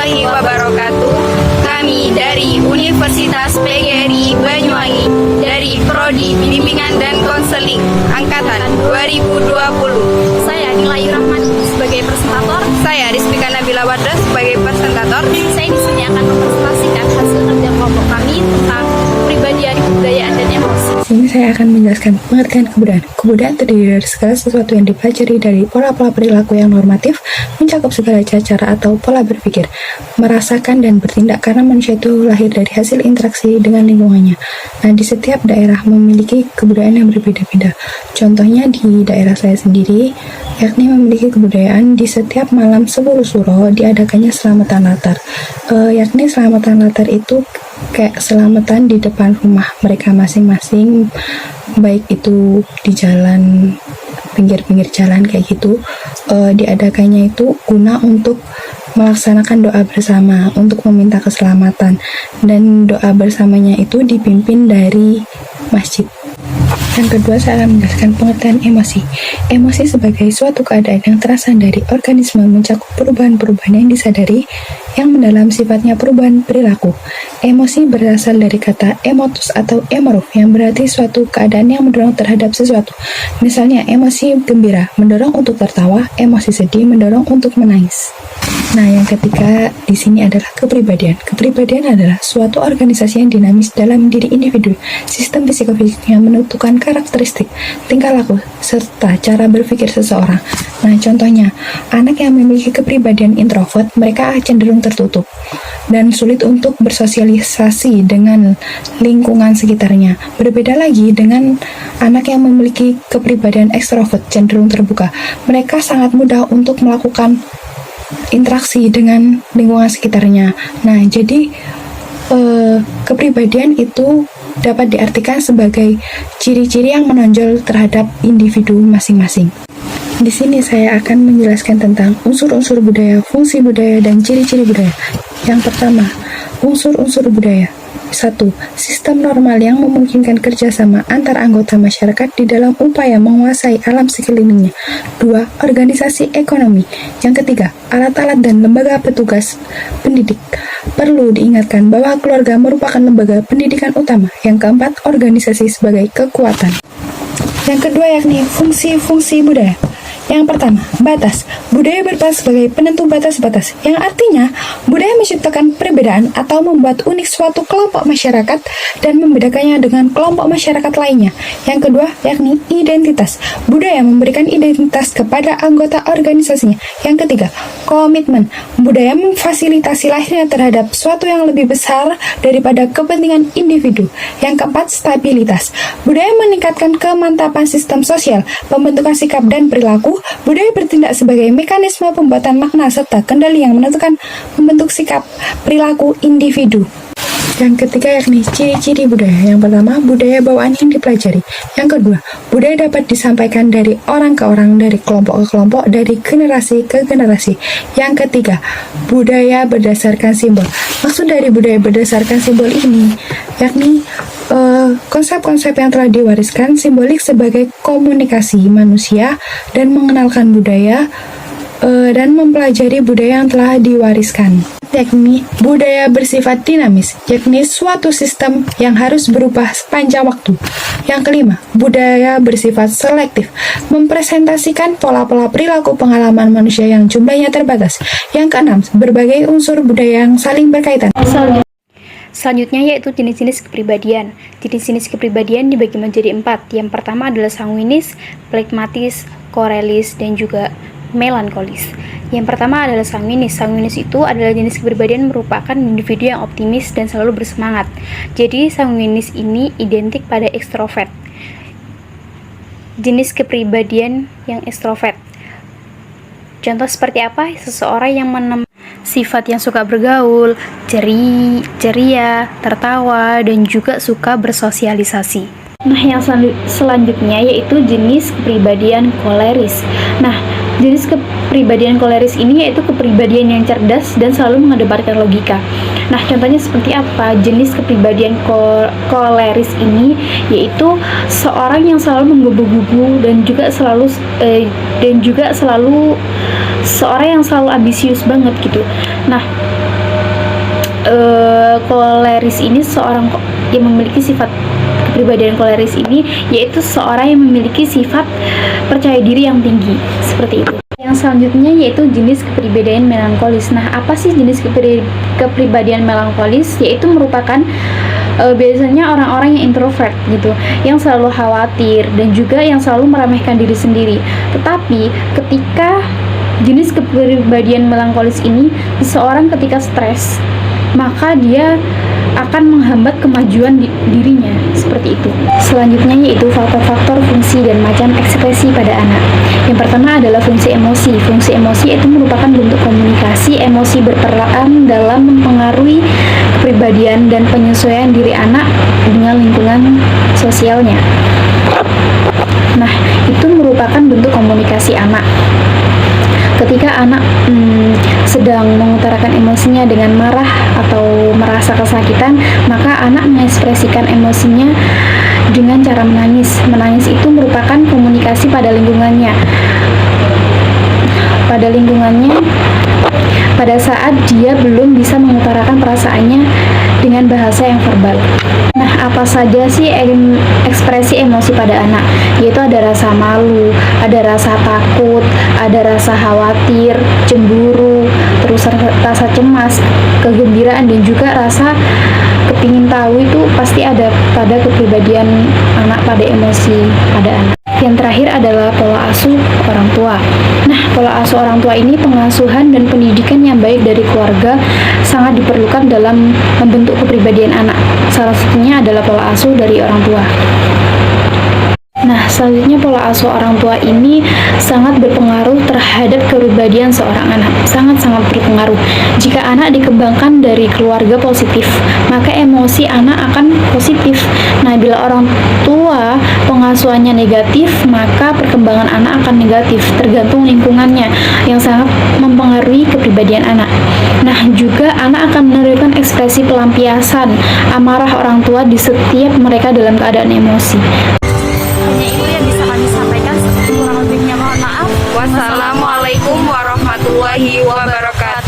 warahmatullahi wabarakatuh. Kami dari Universitas PGRI Banyuwangi dari Prodi Bimbingan dan Konseling Angkatan 2020. Saya Nilai Rahman sebagai presentator. Saya Rizpika Nabila Wadra sebagai presentator. Saya di sini akan mempresentasikan hasil kerja kelompok kami tentang kepribadian, kebudayaan, dan emosi. Sini saya akan menjelaskan pengertian kebudayaan. Kebudayaan terdiri dari segala sesuatu yang dipelajari dari pola-pola perilaku yang normatif, mencakup segala cara atau pola berpikir, merasakan dan bertindak karena manusia itu lahir dari hasil interaksi dengan lingkungannya. Nah, di setiap daerah memiliki kebudayaan yang berbeda-beda. Contohnya di daerah saya sendiri, yakni memiliki kebudayaan di setiap malam sebelum suro diadakannya selamatan latar. Yakni selamatan latar itu kayak selamatan di depan rumah mereka masing-masing, baik itu di jalan, pinggir-pinggir jalan kayak gitu. Diadakannya itu guna untuk melaksanakan doa bersama untuk meminta keselamatan, dan doa bersamanya itu dipimpin dari masjid. Yang kedua, saya akan menjelaskan pengertian emosi. Emosi sebagai suatu keadaan yang terasa dari organisme, mencakup perubahan-perubahan yang disadari, yang mendalam sifatnya perubahan perilaku. Emosi berasal dari kata emotus atau emoruf, yang berarti suatu keadaan yang mendorong terhadap sesuatu. Misalnya, emosi gembira mendorong untuk tertawa, emosi sedih mendorong untuk menangis. Nah, yang ketiga di sini adalah kepribadian. Kepribadian adalah suatu organisasi yang dinamis dalam diri individu. Sistem psikofisik yang menentukan karakteristik, tingkah laku, serta cara berpikir seseorang. Nah, contohnya, anak yang memiliki kepribadian introvert, mereka cenderung tertutup dan sulit untuk bersosialisasi dengan lingkungan sekitarnya. Berbeda lagi dengan anak yang memiliki kepribadian ekstrovert, cenderung terbuka. Mereka sangat mudah untuk melakukan interaksi dengan lingkungan sekitarnya. Nah, jadi kepribadian itu dapat diartikan sebagai ciri-ciri yang menonjol terhadap individu masing-masing. Di sini saya akan menjelaskan tentang unsur-unsur budaya, fungsi budaya, dan ciri-ciri budaya. Yang pertama, unsur-unsur budaya. 1. Sistem normal yang memungkinkan kerjasama antar anggota masyarakat di dalam upaya menguasai alam sekelilingnya. 2. Organisasi ekonomi. Yang ketiga, alat-alat dan lembaga petugas pendidik. Perlu diingatkan bahwa keluarga merupakan lembaga pendidikan utama. Yang keempat, organisasi sebagai kekuatan. Yang kedua yakni fungsi-fungsi budaya. Yang pertama, batas. Budaya berperan sebagai penentu batas-batas, yang artinya budaya menciptakan perbedaan atau membuat unik suatu kelompok masyarakat dan membedakannya dengan kelompok masyarakat lainnya. Yang kedua, yakni identitas. Budaya memberikan identitas kepada anggota organisasinya. Yang ketiga, komitmen. Budaya memfasilitasi lahirnya terhadap suatu yang lebih besar daripada kepentingan individu. Yang keempat, stabilitas. Budaya meningkatkan kemantapan sistem sosial, pembentukan sikap dan perilaku. Budaya bertindak sebagai mekanisme pembuatan makna serta kendali yang menentukan membentuk sikap perilaku individu. Yang ketiga yakni ciri-ciri budaya. Yang pertama, budaya bawaan yang dipelajari. Yang kedua, budaya dapat disampaikan dari orang ke orang, dari kelompok ke kelompok, dari generasi ke generasi. Yang ketiga, budaya berdasarkan simbol. Maksud dari budaya berdasarkan simbol ini yakni konsep-konsep yang telah diwariskan simbolik sebagai komunikasi manusia dan mengenalkan budaya dan mempelajari budaya yang telah diwariskan. Yakni budaya bersifat dinamis, yakni suatu sistem yang harus berubah sepanjang waktu. Yang kelima, budaya bersifat selektif, mempresentasikan pola-pola perilaku pengalaman manusia yang jumlahnya terbatas. Yang keenam, berbagai unsur budaya yang saling berkaitan. Selanjutnya yaitu jenis-jenis kepribadian. Jenis-jenis kepribadian dibagi menjadi 4. Yang pertama adalah sanguinis, phlegmatis, korelis, dan juga melankolis. Yang pertama adalah sanguinis. Sanguinis itu adalah jenis kepribadian merupakan individu yang optimis dan selalu bersemangat. Jadi sanguinis ini identik pada ekstrovert. Jenis kepribadian yang ekstrovert. Contoh seperti apa? Seseorang yang sifat yang suka bergaul, ceria, tertawa, dan juga suka bersosialisasi. Nah, yang selanjutnya yaitu jenis kepribadian koleris. Nah, jenis kepribadian koleris ini yaitu kepribadian yang cerdas dan selalu mengedepankan logika. Nah, contohnya seperti apa? Jenis kepribadian koleris ini yaitu seorang yang selalu menggebu-gebu dan juga selalu seorang yang selalu ambisius banget gitu. Nah, koleris ini seorang yang memiliki sifat kepribadian koleris ini yaitu seorang yang memiliki sifat percaya diri yang tinggi, seperti itu. Yang selanjutnya yaitu jenis kepribadian melankolis. Nah, apa sih jenis kepribadian melankolis? Yaitu merupakan biasanya orang-orang yang introvert gitu, yang selalu khawatir dan juga yang selalu meremehkan diri sendiri. Tetapi ketika jenis kepribadian melankolis ini, seseorang ketika stres, maka dia akan menghambat kemajuan dirinya, seperti itu. Selanjutnya yaitu faktor-faktor fungsi dan macam ekspresi pada anak. Yang pertama adalah fungsi emosi. Fungsi emosi itu merupakan bentuk komunikasi. Emosi berperan dalam mempengaruhi kepribadian dan penyesuaian diri anak dengan lingkungan sosialnya. Nah, itu merupakan bentuk komunikasi anak. Ketika anak sedang mengutarakan emosinya dengan marah atau merasa kesakitan, maka anak mengekspresikan emosinya dengan cara menangis. Menangis itu merupakan komunikasi pada lingkungannya. Pada saat dia belum bisa mengutarakan perasaannya dengan bahasa yang verbal. Nah, apa saja sih ekspresi emosi pada anak? Yaitu ada rasa malu, ada rasa takut, ada rasa khawatir, cemburu, terus rasa cemas, kegembiraan, dan juga rasa kepingin tahu. Itu pasti ada pada kepribadian anak, pada emosi pada anak. Yang terakhir adalah pola asuh orang tua. Nah, pola asuh orang tua ini pengasuhan dan pendidikan yang baik dari keluarga sangat diperlukan dalam membentuk kepribadian anak. Salah satunya adalah pola asuh dari orang tua. Nah, selanjutnya pola asuh orang tua ini sangat berpengaruh terhadap kepribadian seorang anak. Sangat-sangat berpengaruh. Jika anak dikembangkan dari keluarga positif, maka emosi anak akan positif. Nah, bila orang tua pengasuhannya negatif, maka perkembangan anak akan negatif, tergantung lingkungannya yang sangat mempengaruhi kepribadian anak. Nah, juga anak akan menunjukkan ekspresi pelampiasan amarah orang tua di setiap mereka dalam keadaan emosi. Hanya itu yang bisa kami sampaikan. Kurang lebihnya mohon maaf. Wassalamualaikum warahmatullahi wabarakatuh.